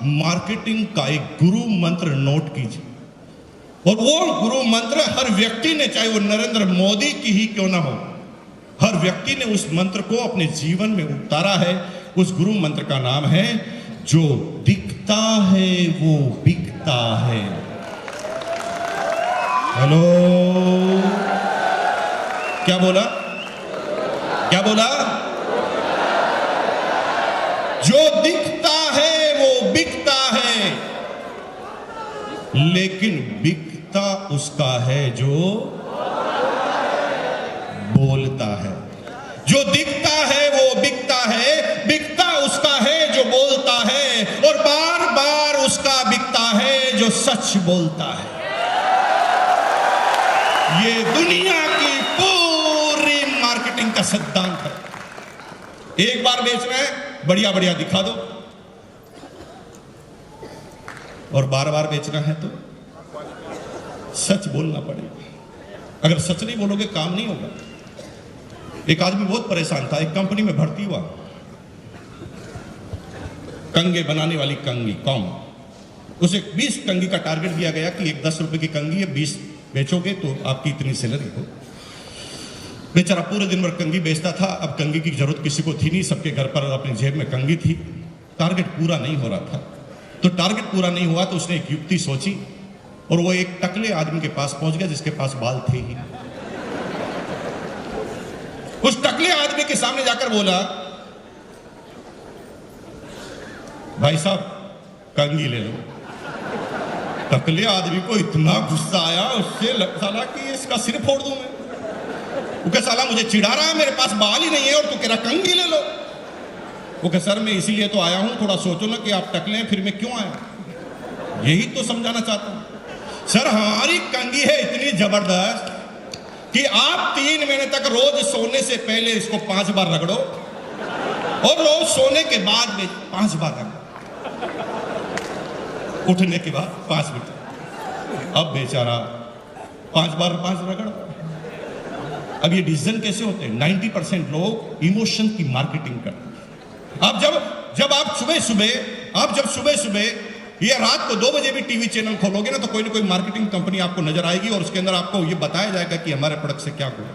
Marketing का एक गुरु मंत्र नोट कीजिए, और वो गुरु मंत्र हर व्यक्ति ने, चाहे वो नरेंद्र मोदी की ही क्यों ना हो, हर व्यक्ति ने उस मंत्र को अपने जीवन में उतारा है। उस गुरु मंत्र का नाम है, जो दिखता है वो बिकता है। हेलो, क्या बोला? क्या बोला? जो दिखता है वो बिकता है, लेकिन बिकता उसका है जो बोलता है। जो दिखता है वो बिकता है, बिकता उसका है जो बोलता है, और बार बार उसका बिकता है जो सच बोलता है। ये दुनिया की पूरी मार्केटिंग का सिद्धांत है। एक बार बेच रहे हैं, बढ़िया बढ़िया दिखा दो, और बार बार बेचना है तो सच बोलना पड़ेगा। अगर सच नहीं बोलोगे काम नहीं होगा। एक आदमी बहुत परेशान था, एक कंपनी में भर्ती हुआ, कंगे बनाने वाली कंगी कॉम। उसे 20 कंगी का टारगेट दिया गया कि एक 10 रुपए की कंगी है, 20 बेचोगे तो आपकी इतनी सैलरी हो। बेचारा पूरे दिन भर कंगी बेचता था। अब कंगी की जरूरत किसी को थी नहीं, सबके घर पर अपनी जेब में कंगी थी। टारगेट पूरा नहीं हो रहा था, तो टारगेट पूरा नहीं हुआ तो उसने एक युक्ति सोची, और वो एक टकले आदमी के पास पहुंच गया जिसके पास बाल थे ही। उस टकले आदमी के सामने जाकर बोला, भाई साहब कंगी ले लो। टकले आदमी को इतना गुस्सा आया, उससे साला कि इसका सिर फोड़ दूं मैं। वो कह, साला मुझे चिढ़ा रहा है, मेरे पास बाल ही नहीं है और तू कह रहा कंगी ले लो। वो कह, सर मैं इसीलिए तो आया हूं, थोड़ा सोचो ना कि आप टकले हैं, फिर मैं क्यों आया, यही तो समझाना चाहता हूं। सर हमारी कंगी है इतनी जबरदस्त कि आप 3 महीने तक रोज सोने से पहले इसको 5 बार रगड़ो, और रोज सोने के बाद में 5 बार रगड़ो, उठने के बाद 5 मिनट। अब बेचारा 5 बार 5 रगड़। अब ये डिसीजन कैसे होते हैं? 90% लोग इमोशन की मार्केटिंग करते हैं। अब जब आप सुबह सुबह ये रात को 2 बजे भी टीवी चैनल खोलोगे ना, तो कोई ना कोई मार्केटिंग कंपनी आपको नजर आएगी, और उसके अंदर आपको ये बताया जाएगा कि हमारे प्रोडक्ट से क्या हुआ।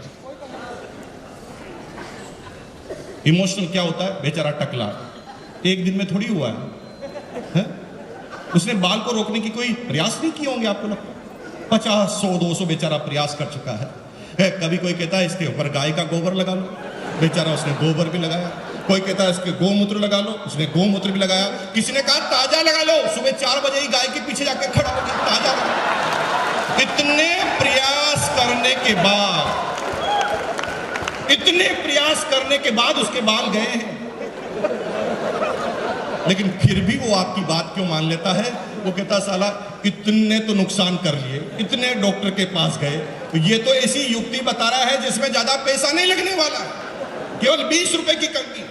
इमोशनल क्या होता है? बेचारा टकला एक दिन में थोड़ी हुआ है? उसने बाल को रोकने की कोई प्रयास नहीं किए होंगे, आपको लगता है 50, 100, 200 बेचारा प्रयास कर चुका है। कभी कोई कहता है इसके ऊपर गाय का गोबर लगा लो, बेचारा उसने गोबर भी लगाया। कोई कहता है इसके गोमूत्र लगा लो, उसने गोमूत्र भी लगाया। किसी ने कहा ताजा लगा लो, सुबह 4 बजे ही गाय के पीछे जाके खड़ा होकर ताजा लगा। इतने प्रयास करने के बाद उसके बाल गए हैं, लेकिन फिर भी वो आपकी बात क्यों मान लेता है? वो कहता साला इतने तो नुकसान कर लिए, इतने डॉक्टर के पास गए, तो ये तो ऐसी युक्ति बता रहा है जिसमें ज्यादा पैसा नहीं लगने वाला, केवल 20 रुपए की कंगी।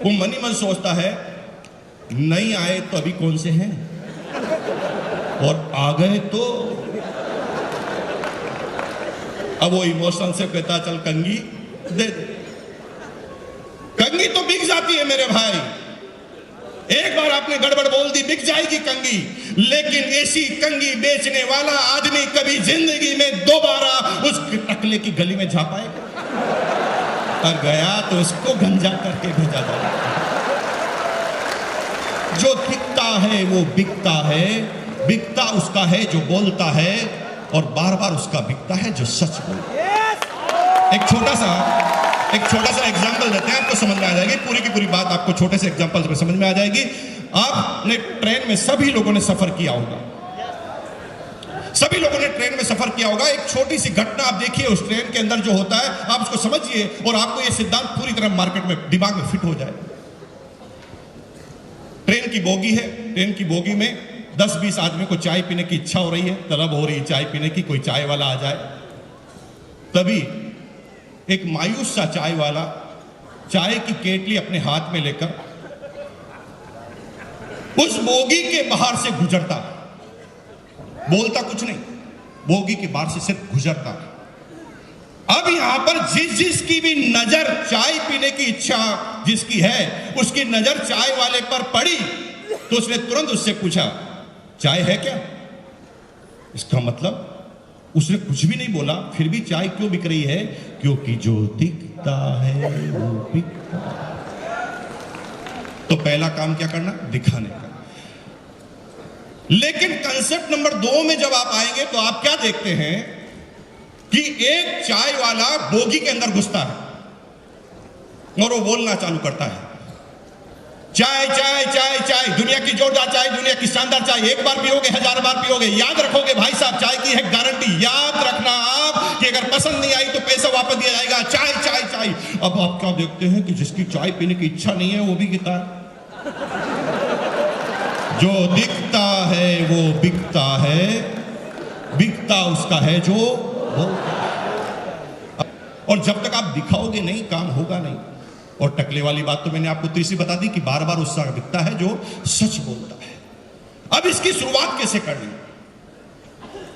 वो मन ही मन सोचता है, नहीं आए तो अभी कौन से हैं, और आ गए तो। अब वो इमोशन से कहता चल कंगी दे दे। कंगी तो बिक जाती है मेरे भाई, एक बार आपने गड़बड़ बोल दी बिक जाएगी कंगी, लेकिन ऐसी कंगी बेचने वाला आदमी कभी जिंदगी में दोबारा उस टकले की गली में जा पाएगा? और गया तो उसको गंजा करके भेजा जाएगा। जो दिखता है वो बिकता है, बिकता उसका है जो बोलता है, और बार बार उसका बिकता है जो सच बोलता है। एक छोटा सा एग्जाम्पल देते हैं, आपको समझ में आ जाएगी। पूरी की पूरी बात आपको छोटे से एग्जाम्पल में समझ में आ जाएगी। आपने ट्रेन में सभी लोगों ने सफर किया होगा, एक छोटी सी घटना आप देखिए उस ट्रेन के अंदर जो होता है, आप उसको समझिए और आपको यह सिद्धांत पूरी तरह मार्केट में दिमाग में फिट हो जाए। ट्रेन की बोगी है, ट्रेन की बोगी में 10-20 आदमी को चाय पीने की इच्छा हो रही है, तलब हो रही है चाय पीने की, कोई चाय वाला आ जाए। तभी एक मायूस सा चाय वाला चाय की केटली अपने हाथ में लेकर उस बोगी के बाहर से गुजरता, बोलता कुछ नहीं, बोगी के बाहर से सिर्फ गुजरता। अब यहां पर जिसकी भी नजर चाय पीने की इच्छा जिसकी है, उसकी नजर चाय वाले पर पड़ी, तो उसने तुरंत उससे पूछा, चाय है क्या? इसका मतलब उसने कुछ भी नहीं बोला, फिर भी चाय क्यों बिक रही है? क्योंकि जो दिखता है वो बिकता है। तो पहला काम क्या करना? दिखाने का। लेकिन कंसेप्ट नंबर 2 में जब आप आएंगे तो आप क्या देखते हैं कि एक चाय वाला बोगी के अंदर घुसता है और वो बोलना चालू करता है, चाय चाय चाय चाय, दुनिया की जोरदार चाय, दुनिया की शानदार चाय, एक बार पियोगे 1000 बार पियोगे। याद रखोगे भाई साहब, चाय की है गारंटी। याद रखना आप कि अगर पसंद नहीं आई तो पैसा वापस दिया जाएगा। चाय चाय चाय। अब आप क्या देखते हैं कि जिसकी चाय पीने की इच्छा नहीं है वो भी गिरता है। जो दिखता है वो बिकता है, बिकता उसका है जो बोलता है। और जब तक आप दिखाओगे नहीं, काम होगा नहीं। और टकले वाली बात तो मैंने आपको तीसरी बता दी कि बार बार उसका बिकता है जो सच बोलता है। अब इसकी शुरुआत कैसे करनी?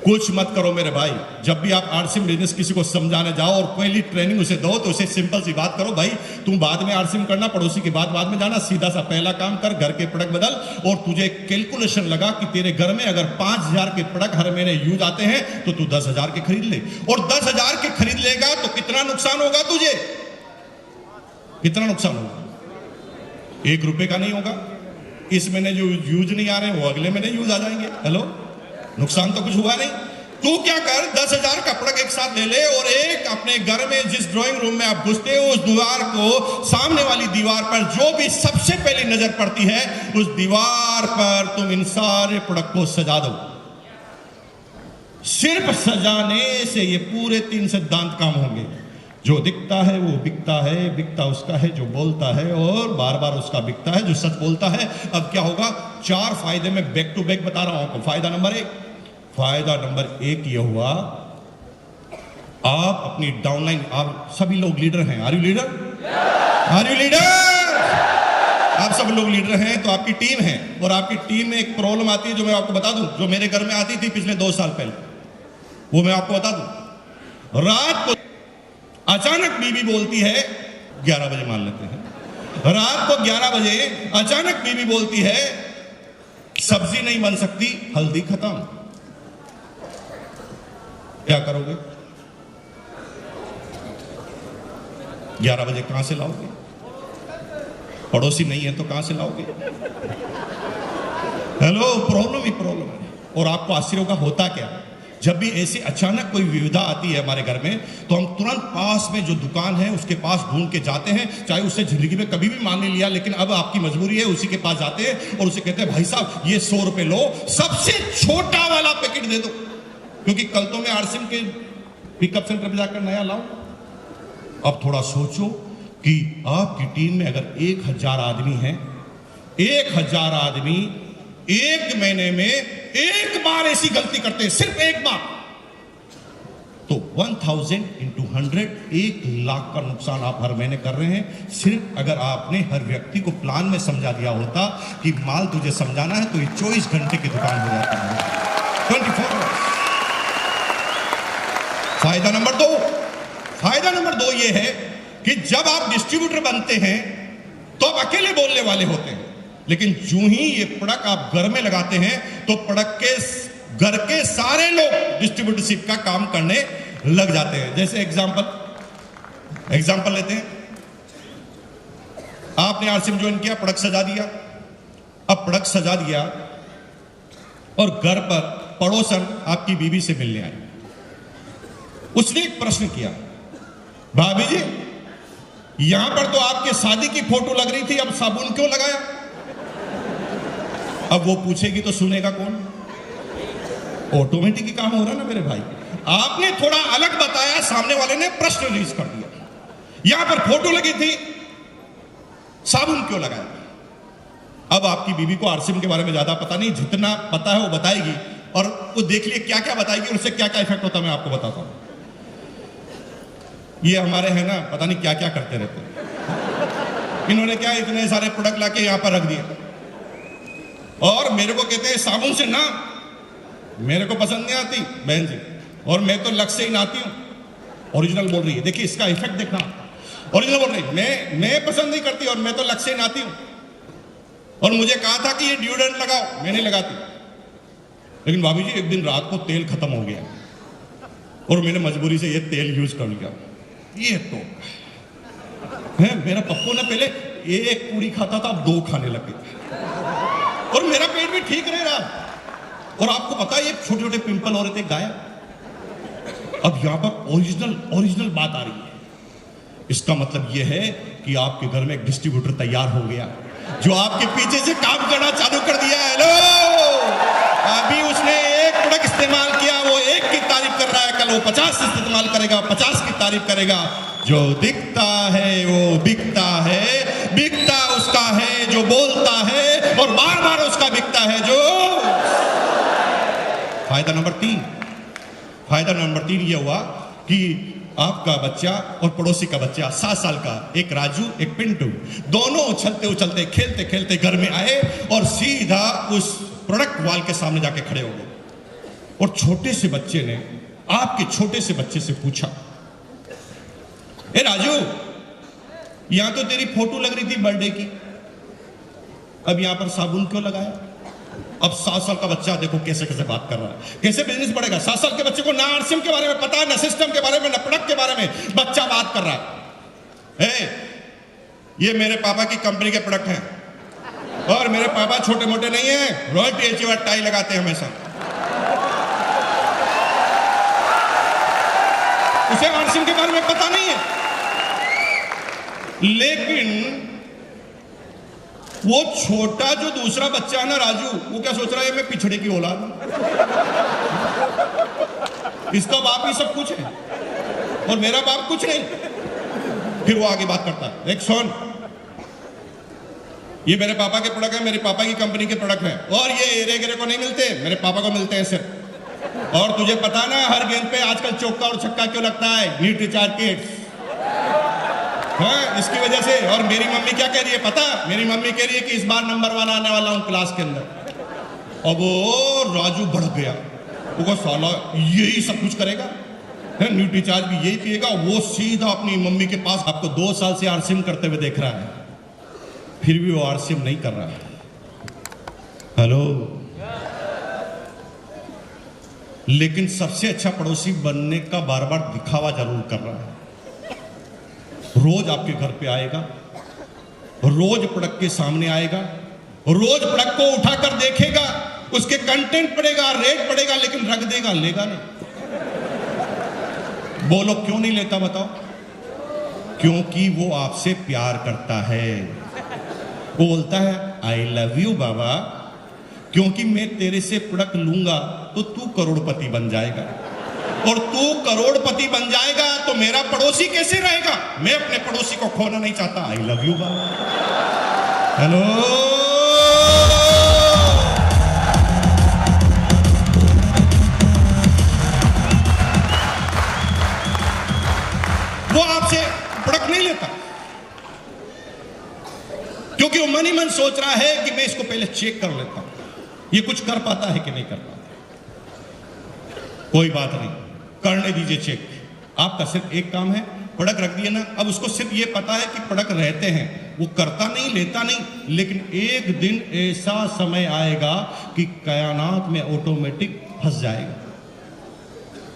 कुछ मत करो मेरे भाई। जब भी आप आरसीएम बिजनेस किसी को समझाने जाओ और पहली ट्रेनिंग उसे दो तो उसे सिंपल सी बात करो, भाई तुम बाद में आरसीएम करना, पड़ोसी की बात बाद में जाना, सीधा सा पहला काम कर, घर के प्रोडक्ट बदल। और तुझे कैलकुलेशन लगा कि तेरे घर में अगर 5000 के प्रोडक्ट हर महीने यूज आते हैं तो तू 10,000 के खरीद ले। और 10,000 के खरीद लेगा तो कितना नुकसान होगा तुझे? कितना नुकसान होगा? 1 रुपए का नहीं होगा। इस महीने जो यूज नहीं आ रहे वो अगले महीने यूज आ जाएंगे। हेलो, नुकसान तो कुछ हुआ नहीं। तू क्या कर, 10,000 का प्रोडक्ट एक साथ ले ले और एक अपने घर में जिस ड्राइंग रूम में आप घुसते हो उस दीवार को, सामने वाली दीवार पर जो भी सबसे पहली नजर पड़ती है उस दीवार पर तुम इन सारे प्रोडक्ट को सजा दो। सिर्फ सजाने से ये पूरे 3 सिद्धांत काम होंगे। जो दिखता है वो बिकता है, बिकता उसका है जो बोलता है, और बार बार उसका बिकता है जो सच बोलता है। अब क्या होगा? 4 फायदे में बैक टू बैक बता रहा हूं आपको। फायदा नंबर 1 ये हुआ, आप अपनी डाउनलाइन, आप सभी लोग लीडर हैं। Are you leader? Are you leader? आप सब लोग लीडर हैं तो आपकी टीम है, और आपकी टीम में एक प्रॉब्लम आती है जो मैं आपको बता दूं, जो मेरे घर में आती थी पिछले 2 साल पहले, वो मैं आपको बता दूं। रात को अचानक बीवी बोलती है, 11 बजे मान लेते हैं, रात को 11 बजे अचानक बीवी बोलती है सब्जी नहीं बन सकती, हल्दी खत्म। क्या करोगे? 11 बजे कहां से लाओगे? पड़ोसी नहीं है तो कहां से लाओगे? हेलो, प्रॉब्लम ही प्रॉब्लम है। और आपको आश्चर्य का होता क्या? जब भी ऐसी अचानक कोई विविधा आती है हमारे घर में तो हम तुरंत पास में जो दुकान है उसके पास ढूंढ के जाते हैं, चाहे उससे जिंदगी में कभी भी मान नहीं लिया, लेकिन अब आपकी मजबूरी है, उसी के पास जाते हैं और उसे कहते हैं भाई साहब ये 100 रुपए लो, सबसे छोटा वाला पैकेट दे दो, क्योंकि कल तो मैं आरसीएम के पिकअप सेंटर पर जाकर नया लाऊं। अब थोड़ा सोचो कि आपकी टीम में अगर 1000 आदमी है, 1000 आदमी 1 महीने में 1 बार ऐसी गलती करते हैं, सिर्फ 1 बार, तो 1000 into 100, 1 लाख का नुकसान आप हर महीने कर रहे हैं। सिर्फ अगर आपने हर व्यक्ति को प्लान में समझा दिया होता कि माल तुझे समझाना है तो ये 24 घंटे की दुकान हो जाती है, 24 आवर्स। फायदा नंबर 2 ये है कि जब आप डिस्ट्रीब्यूटर बनते हैं तो आप अकेले बोलने वाले होते हैं, लेकिन जो ही ये प्रोडक्ट आप घर में लगाते हैं तो प्रोडक्ट के घर के सारे लोग डिस्ट्रीब्यूटरशिप का काम करने लग जाते हैं। जैसे एग्जांपल लेते हैं, आपने आरसीएम ज्वाइन किया, प्रोडक्ट सजा दिया। अब प्रोडक्ट सजा दिया और घर पर पड़ोसन आपकी बीवी से मिलने आई। उसने एक प्रश्न किया, भाभी जी यहां पर तो आपके शादी की फोटो लग रही थी, अब साबुन क्यों लगाया? अब वो पूछेगी तो सुनेगा कौन? ऑटोमेटिक ही काम हो रहा ना मेरे भाई। आपने थोड़ा अलग बताया, सामने वाले ने प्रश्न रेज कर दिया। यहां पर फोटो लगी थी, साबुन क्यों लगाया? अब आपकी बीवी को आरसीएम के बारे में ज्यादा पता नहीं, जितना पता है वो बताएगी, और वो देख लिए क्या क्या बताएगी और उससे क्या क्या इफेक्ट होता है मैं आपको बताता हूं। ये हमारे हैं ना, पता नहीं क्या क्या करते रहते हैं। इन्होंने क्या इतने सारे प्रोडक्ट लाके यहां पर रख दिए और मेरे को कहते हैं साबुन से ना, मेरे को पसंद नहीं आती बहन जी, और मैं तो लक्ष्य से ही नहाती हूं। ओरिजिनल बोल रही है, देखिए इसका इफेक्ट देखना। ओरिजिनल बोल रही है, मैं पसंद नहीं करती और मैं तो लक्ष्य से ही नहाती हूं। और मुझे कहा था कि ये डिओड्रेंट लगाओ, मैं नहीं लगाती। लेकिन भाभी जी एक दिन रात को तेल खत्म हो गया और मैंने मजबूरी से ये तेल यूज कर लिया। ये तो है, मेरा पप्पू ना पहले एक पूरी खाता था, अब 2 खाने लग गए और मेरा पेट भी ठीक रह रहा। और आपको पता है ये छोटे छोटे पिंपल हो रहे थे गायब। अब यहां पर ओरिजिनल बात आ रही है। इसका मतलब यह है कि आपके घर में एक डिस्ट्रीब्यूटर तैयार हो गया जो आपके पीछे से काम करना चालू कर दिया है। लो, अभी उसने एक प्रोडक्ट इस्तेमाल किया, वो 1 की तारीफ कर रहा है, कल वो 50 इस्तेमाल करेगा, 50 की तारीफ करेगा। जो दिखता है वो बिकता है, बिकता उसका है जो बोलता है और बार बार उसका बिकता है जो। फायदा नंबर 3 ये हुआ कि आपका बच्चा और पड़ोसी का बच्चा 7 साल का, एक राजू एक पिंटू, दोनों उछलते उछलते खेलते खेलते घर में आए और सीधा उस प्रोडक्ट वॉल के सामने जाके खड़े हो गए। और छोटे से बच्चे ने आपके छोटे से बच्चे से पूछा, ए राजू, यहां तो तेरी फोटो लग रही थी बर्थडे की, अब यहां पर साबुन क्यों लगाया? अब 7 साल का बच्चा देखो कैसे कैसे बात कर रहा है, कैसे बिजनेस बढ़ेगा। 7 साल के बच्चे को ना आरसीएम के बारे में पता है, ना सिस्टम के बारे में, ना प्रोडक्ट के बारे में, बच्चा बात कर रहा है। ये मेरे पापा की कंपनी के प्रोडक्ट हैं और मेरे पापा छोटे मोटे नहीं है, रॉयल्टी एचीवर टाई लगाते हैं हमेशा। उसे आरसीएम के बारे में पता नहीं है। लेकिन वो छोटा जो दूसरा बच्चा है ना राजू, वो क्या सोच रहा है, मैं पिछड़े की औलाद हूं, इसका बाप ही सब कुछ है और मेरा बाप कुछ नहीं। फिर वो आगे बात करता है, एक सुन, ये मेरे पापा के प्रोडक्ट है, मेरे पापा की कंपनी के प्रोडक्ट है और ये एरे गिरे को नहीं मिलते, मेरे पापा को मिलते हैं सिर्फ। और तुझे पता ना हर गेंद पे आजकल चौका और छक्का क्यों लगता है? न्यूट रिचार्ज किट्स, हाँ, इसकी वजह से। और मेरी मम्मी क्या कह रही है पता? मेरी मम्मी कह रही है कि इस बार नंबर 1 आने वाला हूं क्लास के अंदर। अब वो राजू बढ़ गया, वो साला यही सब कुछ करेगा, न्यूट रिचार्ज भी यही पिएगा। वो सीधा अपनी मम्मी के पास, आपको 2 साल से आरसीएम करते हुए देख रहा है, फिर भी वो आरसीएम नहीं कर रहा है। हेलो, लेकिन सबसे अच्छा पड़ोसी बनने का बार बार दिखावा जरूर कर रहा है। रोज आपके घर पे आएगा, रोज प्रोडक्ट के सामने आएगा, रोज प्रोडक्ट को उठाकर देखेगा, उसके कंटेंट पढ़ेगा, रेट पढ़ेगा, लेकिन रख देगा, लेगा नहीं। बोलो क्यों नहीं लेता बताओ? क्योंकि वो आपसे प्यार करता है। वो बोलता है आई लव यू बाबा, क्योंकि मैं तेरे से प्रोडक्ट लूंगा तो तू करोड़पति बन जाएगा, और तू करोड़पति बन जाएगा तो मेरा पड़ोसी कैसे रहेगा? मैं अपने पड़ोसी को खोना नहीं चाहता। I love you Baba. Hello, वो आपसे प्रोडक्ट नहीं लेता क्योंकि वो मन ही मन सोच रहा है कि मैं इसको पहले चेक कर लेता हूं, ये कुछ कर पाता है कि नहीं कर पाता। कोई बात नहीं, करने दीजिए चेक। आपका सिर्फ एक काम है, प्रोडक्ट रख दिए ना, अब उसको सिर्फ ये पता है कि प्रोडक्ट रहते हैं, वो करता नहीं, लेता नहीं। लेकिन एक दिन ऐसा समय आएगा कि कायनात में ऑटोमेटिक फंस जाएगा।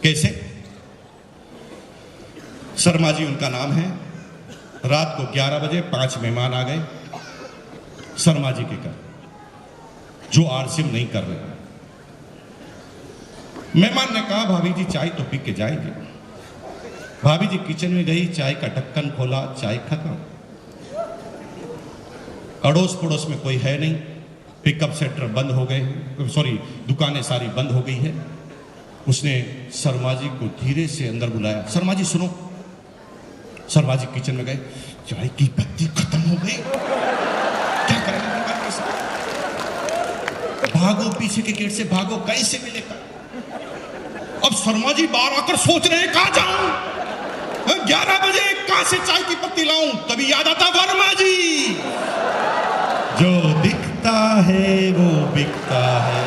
कैसे? शर्मा जी उनका नाम है। रात को 11 बजे 5 मेहमान आ गए शर्मा जी के घर, जो आरसीएम नहीं कर रहे। मेहमान ने कहा भाभी जी चाय तो पी के जाएंगे। भाभी जी किचन में गई, चाय का ढक्कन खोला, चाय खत्म। अड़ोस पड़ोस में कोई है नहीं, पिकअप सेंटर बंद हो गए, सॉरी दुकानें सारी बंद हो गई है। उसने शर्मा जी को धीरे से अंदर बुलाया, शर्मा जी सुनो। शर्मा जी किचन में गए, चाय की पत्ती खत्म हो गई, क्या करेंगे? भागो, पीछे के गेट से भागो, कैसे मिलेगा? अब शर्मा जी बाहर आकर सोच रहे हैं कहां जाऊं, 11 बजे कहां से चाय की पत्ती लाऊं? तभी याद आता वर्मा जी, जो दिखता है वो बिकता है।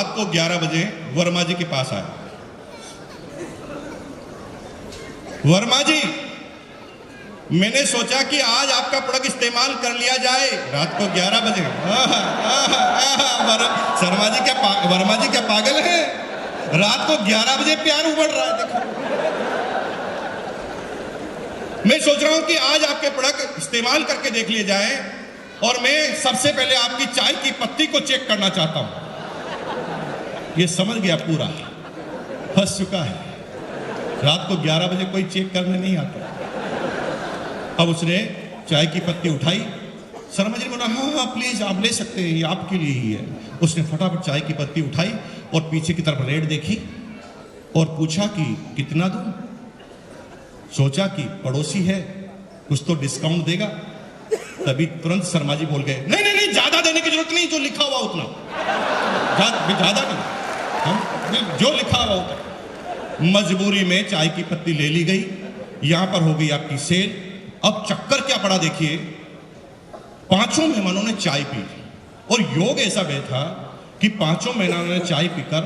रात को 11 बजे वर्मा जी के पास आया। वर्मा जी, मैंने सोचा कि आज आपका प्रोडक्ट इस्तेमाल कर लिया जाए। रात को 11 बजे। वर्मा जी क्या पागल है? रात को 11 बजे प्यार उमड़ रहा है। देखो, मैं सोच रहा हूं कि आज आपके प्रोडक्ट इस्तेमाल करके देख लिए जाए, और मैं सबसे पहले आपकी चाय की पत्ती को चेक करना चाहता हूं। ये समझ गया, पूरा फंस चुका है। रात को 11 बजे कोई चेक करने नहीं आता। अब उसने चाय की पत्ती उठाई। शर्मा जी ने बोला, हाँ हाँ प्लीज आप ले सकते हैं, ये आपके लिए ही है। उसने फटाफट चाय की पत्ती उठाई और पीछे की तरफ रेट देखी और पूछा कि कितना दूं। सोचा कि पड़ोसी है, कुछ तो डिस्काउंट देगा। तभी तुरंत शर्मा जी बोल गए, नहीं नहीं नहीं, ज्यादा देने की जरूरत नहीं, जो लिखा हुआ उतना, ज्यादा नहीं, जो लिखा हुआ उतना। मजबूरी में चाय की पत्ती ले ली गई। यहां पर हो गई आपकी सेल। अब चक्कर क्या पड़ा देखिए, पांचों मेहमानों ने चाय पी और योग ऐसा बैठा कि पांचों मेहमानों ने चाय पीकर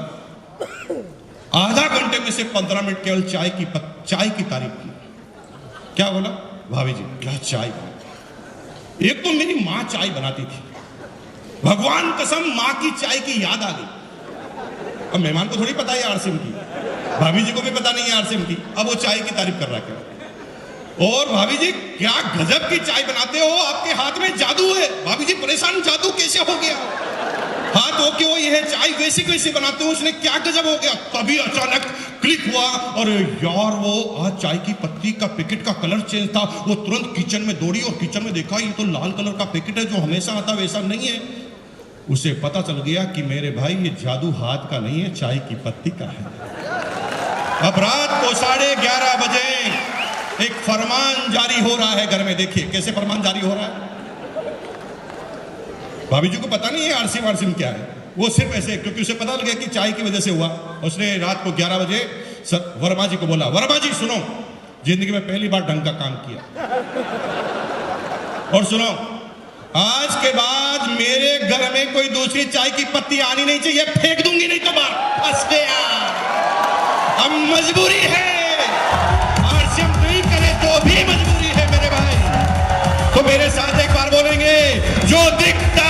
आधा घंटे में से 15 मिनट केवल चाय की तारीफ की। क्या बोला, भाभी जी क्या चाय। एक तो मेरी मां चाय बनाती थी, भगवान कसम मां की चाय की याद आ गई। अब मेहमान को थोड़ी पता है आरसीएम की, भाभी जी को भी पता नहीं है आरसीएम की। अब वो चाय की तारीफ कर रहा है। और भाभी जी क्या गजब की चाय बनाते हो, आपके हाथ में जादू है। भाभी जी परेशान, जादू कैसे हो गया? हाथ हो क्यों, ये चाय वैसे कैसे बनाते हो, उसने क्या गजब हो गया? तभी अचानक क्लिक हुआ, और यार वो आज चाय की पत्ती का पैकेट का कलर चेंज था। वो तुरंत किचन में दौड़ी और किचन में देखा, ये तो लाल कलर का पैकेट है, जो हमेशा आता वैसा नहीं है। उसे पता चल गया कि मेरे भाई ये जादू हाथ का नहीं है, चाय की पत्ती का है। अब रात को 11:30 बजे एक फरमान जारी हो रहा है घर में। देखिए कैसे फरमान जारी हो रहा है। भाभी जी को पता नहीं है आरसीएम क्या है, वो सिर्फ ऐसे, क्योंकि उसे पता लग गया कि चाय की वजह से हुआ। उसने रात को 11 बजे वर्मा जी को बोला, वर्मा जी सुनो, जिंदगी में पहली बार ढंग का काम किया, और सुनो आज के बाद मेरे घर में कोई दूसरी चाय की पत्ती आनी नहीं चाहिए, फेंक दूंगी नहीं तो बाहर। फंस गया। अब मजबूरी है, आरसीएम नहीं करे तो भी मजबूरी है मेरे भाई। तो मेरे साथ एक बार बोलेंगे, जो दिखता